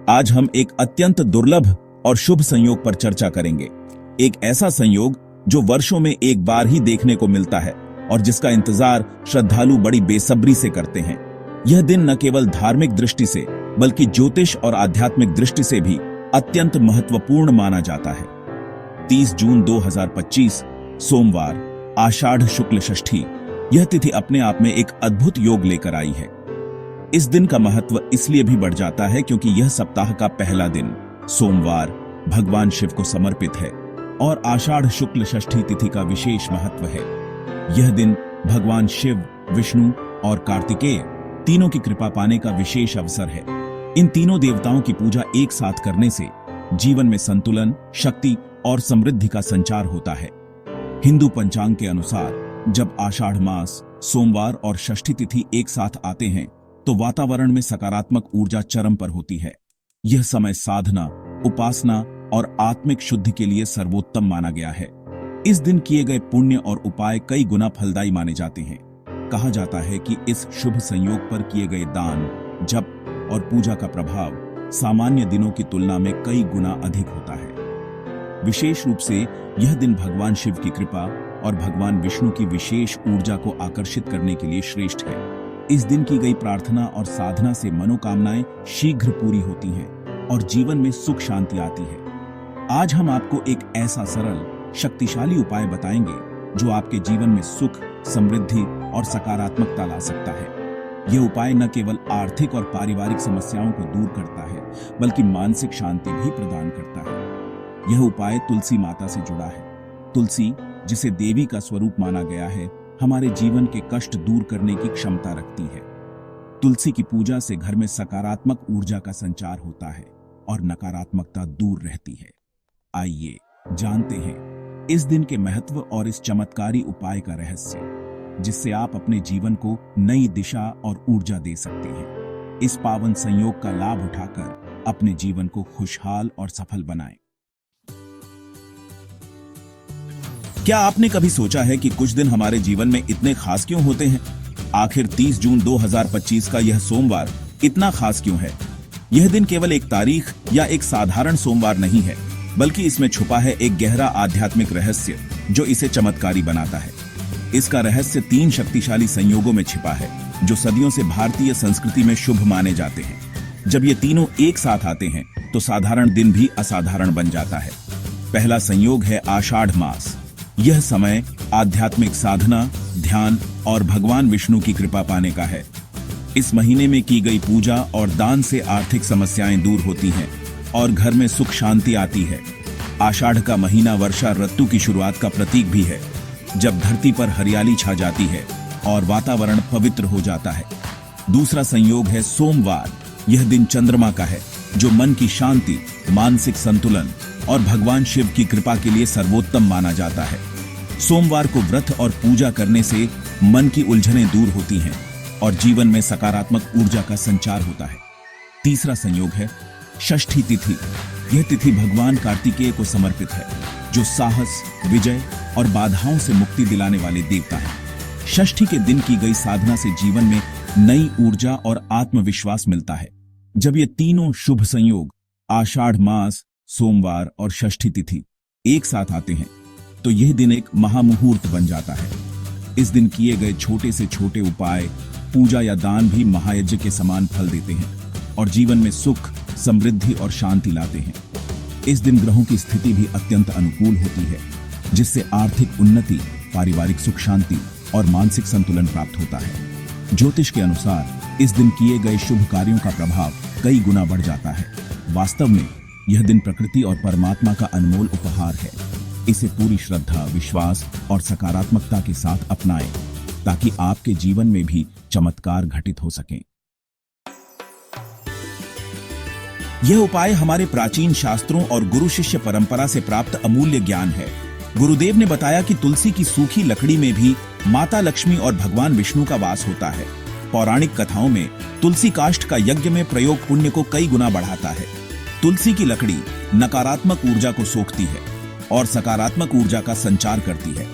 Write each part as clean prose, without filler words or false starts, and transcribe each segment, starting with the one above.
आज हम एक अत्यंत दुर्लभ और शुभ संयोग पर चर्चा करेंगे। एक ऐसा संयोग जो वर्षों में एक बार ही देखने को मिलता है और जिसका इंतजार श्रद्धालु बड़ी बेसब्री से करते हैं। यह दिन न केवल धार्मिक दृष्टि से बल्कि ज्योतिष और आध्यात्मिक दृष्टि से भी अत्यंत महत्वपूर्ण माना जाता है। 30 जून 2025 सोमवार, आषाढ़ शुक्ल षष्ठी। यह तिथि अपने आप में एक अद्भुत योग लेकर आई है। इस दिन का महत्व इसलिए भी बढ़ जाता है क्योंकि यह सप्ताह का पहला दिन सोमवार भगवान शिव को समर्पित है और आषाढ़ शुक्ल षष्ठी तिथि का विशेष महत्व है। यह दिन भगवान शिव, विष्णु और कार्तिकेय तीनों की कृपा पाने का विशेष अवसर है। इन तीनों देवताओं की पूजा एक साथ करने से जीवन में संतुलन, शक्ति और समृद्धि का संचार होता है। हिंदू पंचांग के अनुसार जब आषाढ़ मास, सोमवार और षष्ठी तिथि एक साथ आते हैं तो वातावरण में सकारात्मक ऊर्जा चरम पर होती है। यह समय साधना, उपासना और आत्मिक शुद्धि के लिए सर्वोत्तम माना गया है। इस दिन किए गए पुण्य और उपाय कई गुना फलदायी माने जाते हैं। कहा जाता है कि इस शुभ संयोग पर किए गए दान, जप और पूजा का प्रभाव सामान्य दिनों की तुलना में कई गुना अधिक होता है। विशेष रूप से यह दिन भगवान शिव की कृपा और भगवान विष्णु की विशेष ऊर्जा को आकर्षित करने के लिए श्रेष्ठ है। इस दिन की गई प्रार्थना और साधना से मनोकामनाएं शीघ्र पूरी होती हैं और जीवन में सुख शांति आती है। आज हम आपको एक ऐसा सरल, शक्तिशाली उपाय बताएंगे जो आपके जीवन में सुख, समृद्धि और सकारात्मकता ला सकता है। यह उपाय न केवल आर्थिक और पारिवारिक समस्याओं को दूर करता है बल्कि मानसिक शांति भी प्रदान करता है। यह उपाय तुलसी माता से जुड़ा है। तुलसी, जिसे देवी का स्वरूप माना गया है, हमारे जीवन के कष्ट दूर करने की क्षमता रखती है। तुलसी की पूजा से घर में सकारात्मक ऊर्जा का संचार होता है और नकारात्मकता दूर रहती है। आइए जानते हैं इस दिन के महत्व और इस चमत्कारी उपाय का रहस्य, जिससे आप अपने जीवन को नई दिशा और ऊर्जा दे सकते हैं। इस पावन संयोग का लाभ उठाकर अपने जीवन को खुशहाल और सफल बनाएं। क्या आपने कभी सोचा है कि कुछ दिन हमारे जीवन में इतने खास क्यों होते हैं? आखिर 30 जून 2025 का यह सोमवार इतना खास क्यों है? यह दिन केवल एक तारीख या एक साधारण सोमवार नहीं है, बल्कि इसमें छुपा है एक गहरा आध्यात्मिक रहस्य जो इसे चमत्कारी बनाता है। इसका रहस्य 3 शक्तिशाली संयोगों में छिपा है जो सदियों से भारतीय संस्कृति में शुभ माने जाते हैं। जब ये तीनों एक साथ आते हैं तो साधारण दिन भी असाधारण बन जाता है। पहला संयोग है आषाढ़ मास। यह समय आध्यात्मिक साधना, ध्यान और भगवान विष्णु की कृपा पाने का है। इस महीने में की गई पूजा और दान से आर्थिक समस्याएं दूर होती हैं और घर में सुख शांति आती है। आषाढ़ का महीना वर्षा ऋतु की शुरुआत का प्रतीक भी है, जब धरती पर हरियाली छा जाती है और वातावरण पवित्र हो जाता है। दूसरा संयोग है सोमवार। यह दिन चंद्रमा का है, जो मन की शांति, मानसिक संतुलन और भगवान शिव की कृपा के लिए सर्वोत्तम माना जाता है। सोमवार को व्रत और पूजा करने से मन की उलझनें दूर होती हैं और जीवन में सकारात्मक ऊर्जा का संचार होता है। तीसरा संयोग है षष्ठी तिथि। यह तिथि भगवान कार्तिकेय को समर्पित है, जो साहस, विजय और बाधाओं से मुक्ति दिलाने वाले देवता हैं। षष्ठी के दिन की गई साधना से जीवन में नई ऊर्जा और आत्मविश्वास मिलता है। जब ये तीनों शुभ संयोग आषाढ़ मास, सोमवार और षष्ठी तिथि एक साथ आते हैं तो यह दिन एक महामुहूर्त बन जाता है। इस दिन किए गए छोटे से छोटे उपाय, पूजा या दान भी महायज्ञ के समान फल देते हैं और जीवन में सुख, समृद्धि और शांति लाते हैं। इस दिन ग्रहों की स्थिति भी अत्यंत अनुकूल होती है, जिससे आर्थिक उन्नति, पारिवारिक सुख शांति और मानसिक संतुलन प्राप्त होता है। ज्योतिष के अनुसार इस दिन किए गए शुभ कार्यों का प्रभाव कई गुना बढ़ जाता है। वास्तव में यह दिन प्रकृति और परमात्मा का अनमोल उपहार है। इसे पूरी श्रद्धा, विश्वास और सकारात्मकता के साथ अपनाएं, ताकि आपके जीवन में भी चमत्कार घटित हो सकें। यह उपाय हमारे प्राचीन शास्त्रों और गुरु शिष्य परंपरा से प्राप्त अमूल्य ज्ञान है। गुरुदेव ने बताया कि तुलसी की सूखी लकड़ी में भी माता लक्ष्मी और भगवान विष्णु का वास होता है। पौराणिक कथाओं में तुलसी काष्ठ का यज्ञ में प्रयोग पुण्य को कई गुना बढ़ाता है। तुलसी की लकड़ी नकारात्मक ऊर्जा को सोखती है और सकारात्मक ऊर्जा का संचार करती है।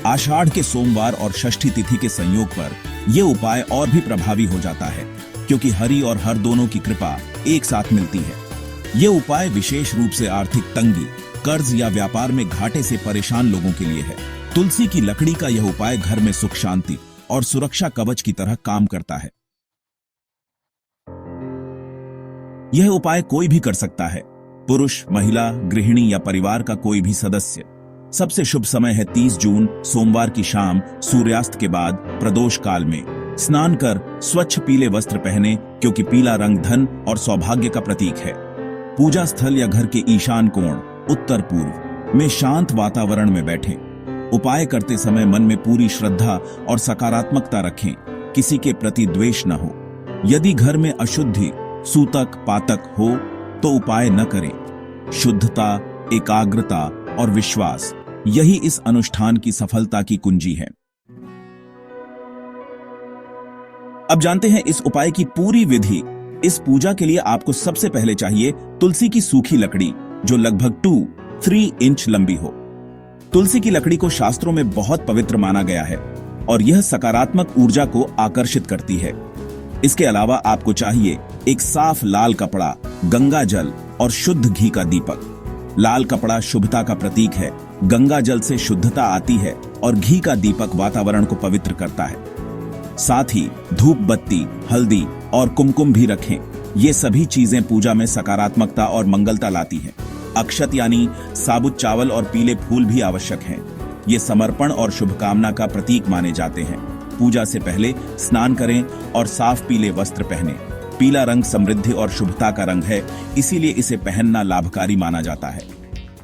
आषाढ़ के सोमवार और षष्ठी तिथि के संयोग पर यह उपाय और भी प्रभावी हो जाता है, क्योंकि हरि और हर दोनों की कृपा एक साथ मिलती है। ये उपाय विशेष रूप से आर्थिक तंगी, कर्ज या व्यापार में घाटे से परेशान लोगों के लिए है। तुलसी की लकड़ी का यह उपाय घर में सुख शांति और सुरक्षा कवच की तरह काम करता है। यह उपाय कोई भी कर सकता है, पुरुष, महिला, गृहिणी या परिवार का कोई भी सदस्य। सबसे शुभ समय है 30 जून सोमवार की शाम सूर्यास्त के बाद प्रदोष काल में। स्नान कर स्वच्छ पीले वस्त्र पहने, क्योंकि पीला रंग धन और सौभाग्य का प्रतीक है। पूजा स्थल या घर के ईशान कोण उत्तर पूर्व में शांत वातावरण में बैठें। उपाय करते समय मन में पूरी श्रद्धा और सकारात्मकता रखें, किसी के प्रति द्वेष न हो। यदि घर में अशुद्धि, सूतक, पातक हो तो उपाय न करें। शुद्धता, एकाग्रता और विश्वास, यही इस अनुष्ठान की सफलता की कुंजी है। अब जानते हैं इस उपाय की पूरी विधि। इस पूजा के लिए आपको सबसे पहले चाहिए तुलसी की सूखी लकड़ी, जो लगभग 2-3 इंच लंबी हो। तुलसी की लकड़ी को शास्त्रों में बहुत पवित्र माना गया है और यह सकारात्मक ऊर्जा को आकर्षित करती है। इसके अलावा आपको चाहिए एक साफ लाल कपड़ा, गंगा जल और शुद्ध घी का दीपक। लाल कपड़ा शुभता का प्रतीक है, गंगा जल से शुद्धता आती है और घी का दीपक वातावरण को पवित्र करता है। साथ ही धूप बत्ती, हल्दी और कुमकुम भी रखें। ये सभी चीजें पूजा में सकारात्मकता और मंगलता लाती हैं। अक्षत यानी साबुत चावल और पीले फूल भी आवश्यक हैं। ये समर्पण और शुभकामना का प्रतीक माने जाते हैं। पूजा से पहले स्नान करें और साफ पीले वस्त्र पहनें। पीला रंग समृद्धि और शुभता का रंग है, इसीलिए इसे पहनना लाभकारी माना जाता है।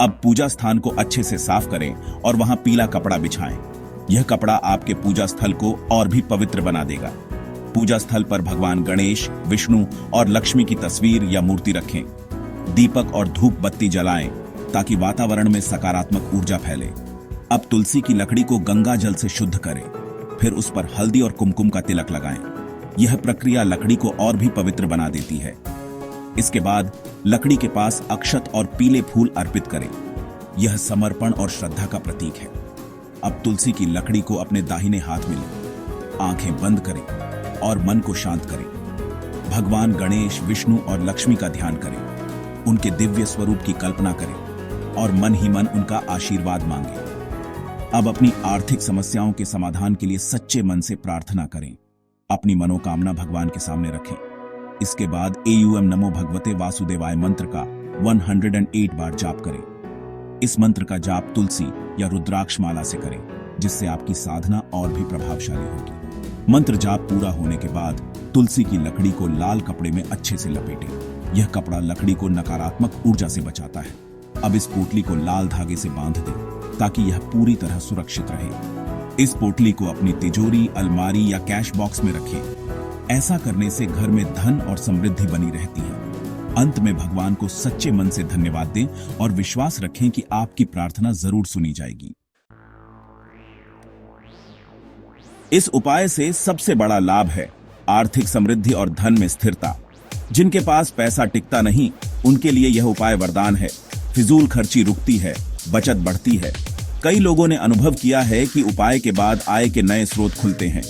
अब पूजा स्थान को अच्छे से साफ करें और वहां पीला कपड़ा बिछाएं। यह कपड़ा आपके पूजा स्थल को और भी पवित्र बना देगा। पूजा स्थल पर भगवान गणेश, विष्णु और लक्ष्मी की तस्वीर या मूर्ति रखें। दीपक और धूप बत्ती जलाएं ताकि वातावरण में सकारात्मक ऊर्जा फैले। अब तुलसी की लकड़ी को गंगा जल से शुद्ध करें, फिर उस पर हल्दी और कुमकुम का तिलक लगाएं। यह प्रक्रिया लकड़ी को और भी पवित्र बना देती है। इसके बाद लकड़ी के पास अक्षत और पीले फूल अर्पित करें। यह समर्पण और श्रद्धा का प्रतीक है। अब तुलसी की लकड़ी को अपने दाहिने हाथ में लें, आंखें बंद करें और मन को शांत करें। भगवान गणेश, विष्णु और लक्ष्मी का ध्यान करें। उनके दिव्य स्वरूप की कल्पना करें और मन ही मन उनका आशीर्वाद मांगें। अब अपनी आर्थिक समस्याओं के समाधान के लिए सच्चे मन से प्रार्थना करें। अपनी मनोकामना भगवान के सामने रखें। इसके बाद एयूएम नमो भगवते वासुदेवाय मंत्र का 108 बार जाप करें। इस मंत्र का जाप तुलसी या रुद्राक्ष माला से करें, जिससे आपकी साधना और भी प्रभावशाली होगी। मंत्र जाप पूरा होने के बाद तुलसी की लकड़ी को लाल कपड़े में अच्छे से लपेटें। यह कपड़ा लकड़ी को नकारात्मक ऊर्जा से बचाता है। अब इस पोटली को लाल धागे से बांध दें ताकि यह पूरी तरह सुरक्षित रहे। इस पोटली को अपनी तिजोरी, अलमारी या कैश बॉक्स में रखें। ऐसा करने से घर में धन और समृद्धि बनी रहती है। अंत में भगवान को सच्चे मन से धन्यवाद दें और विश्वास रखें कि आपकी प्रार्थना जरूर सुनी जाएगी। इस उपाय से सबसे बड़ा लाभ है आर्थिक समृद्धि और धन में स्थिरता। जिनके पास पैसा टिकता नहीं, उनके लिए यह उपाय वरदान है। फिजूल खर्ची रुकती है, बचत बढ़ती है। कई लोगों ने अनुभव किया है कि उपाय के बाद आय के नए स्रोत खुलते हैं।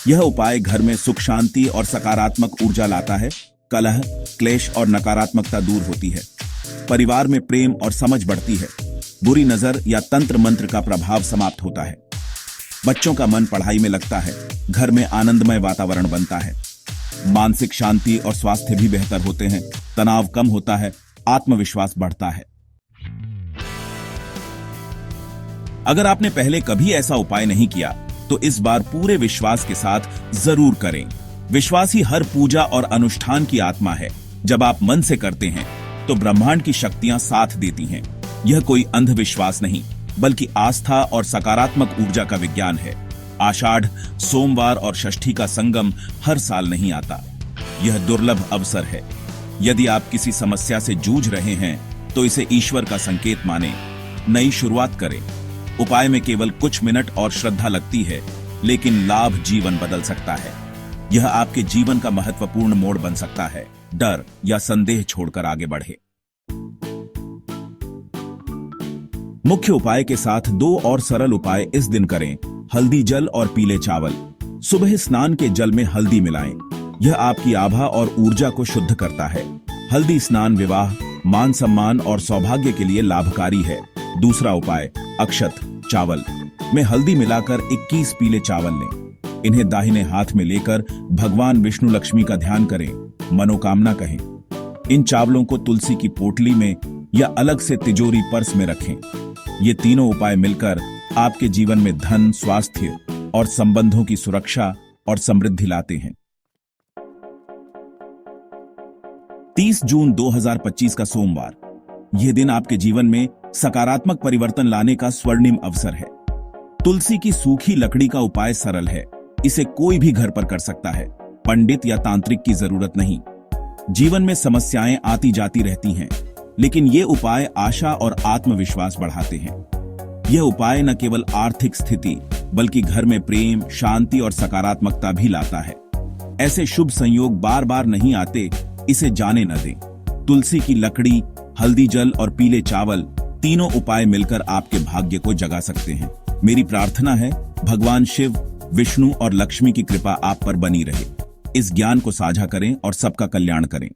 यह उपाय घर में सुख शांति और सकारात्मक ऊर्जा लाता है। कलह, क्लेश और नकारात्मकता दूर होती है। परिवार में प्रेम और समझ बढ़ती है। बुरी नजर या तंत्र मंत्र का प्रभाव समाप्त होता है। बच्चों का मन पढ़ाई में लगता है। घर में आनंदमय वातावरण बनता है। मानसिक शांति और स्वास्थ्य भी बेहतर होते हैं। तनाव कम होता है। आत्मविश्वास बढ़ता है। अगर आपने पहले कभी ऐसा उपाय नहीं किया तो इस बार पूरे विश्वास के साथ जरूर करें। विश्वास ही हर पूजा और अनुष्ठान की आत्मा है। जब आप मन से करते हैं तो ब्रह्मांड की शक्तियां साथ देती हैं। यह कोई अंधविश्वास नहीं, बल्कि आस्था और सकारात्मक ऊर्जा का विज्ञान है। आषाढ़, सोमवार और षष्ठी का संगम हर साल नहीं आता। यह दुर्लभ अवसर है। यदि आप किसी समस्या से जूझ रहे हैं तो इसे ईश्वर का संकेत माने। नई शुरुआत करें। उपाय में केवल कुछ मिनट और श्रद्धा लगती है, लेकिन लाभ जीवन बदल सकता है। यह आपके जीवन का महत्वपूर्ण मोड़ बन सकता है। डर या संदेह छोड़कर आगे बढ़े। मुख्य उपाय के साथ 2 और सरल उपाय इस दिन करें। हल्दी जल और पीले चावल। सुबह स्नान के जल में हल्दी मिलाएं। यह आपकी आभा और ऊर्जा को शुद्ध करता है। हल्दी स्नान विवाह, मान सम्मान और सौभाग्य के लिए लाभकारी है। दूसरा उपाय, अक्षत चावल में हल्दी मिलाकर 21 पीले चावल लें। इन्हें दाहिने हाथ में लेकर भगवान विष्णु लक्ष्मी का ध्यान करें, मनोकामना कहें। इन चावलों को तुलसी की पोटली में या अलग से तिजोरी पर्स में रखें। ये तीनों उपाय मिलकर आपके जीवन में धन, स्वास्थ्य और संबंधों की सुरक्षा और समृद्धि लाते हैं। 30 जून 2025 का सोमवार, यह दिन आपके जीवन में सकारात्मक परिवर्तन लाने का स्वर्णिम अवसर है। तुलसी की सूखी लकड़ी का उपाय सरल है, इसे कोई भी घर पर कर सकता है, पंडित या तांत्रिक की जरूरत नहीं। जीवन में समस्याएं आती जाती रहती हैं, लेकिन ये उपाय आशा और आत्मविश्वास बढ़ाते हैं। यह उपाय न केवल आर्थिक स्थिति बल्कि घर में प्रेम, शांति और सकारात्मकता भी लाता है। ऐसे शुभ संयोग बार बार नहीं आते, इसे जाने न दें। तुलसी की लकड़ी, हल्दी जल और पीले चावल, तीनों उपाय मिलकर आपके भाग्य को जगा सकते हैं। मेरी प्रार्थना है भगवान शिव, विष्णु और लक्ष्मी की कृपा आप पर बनी रहे। इस ज्ञान को साझा करें और सबका कल्याण करें।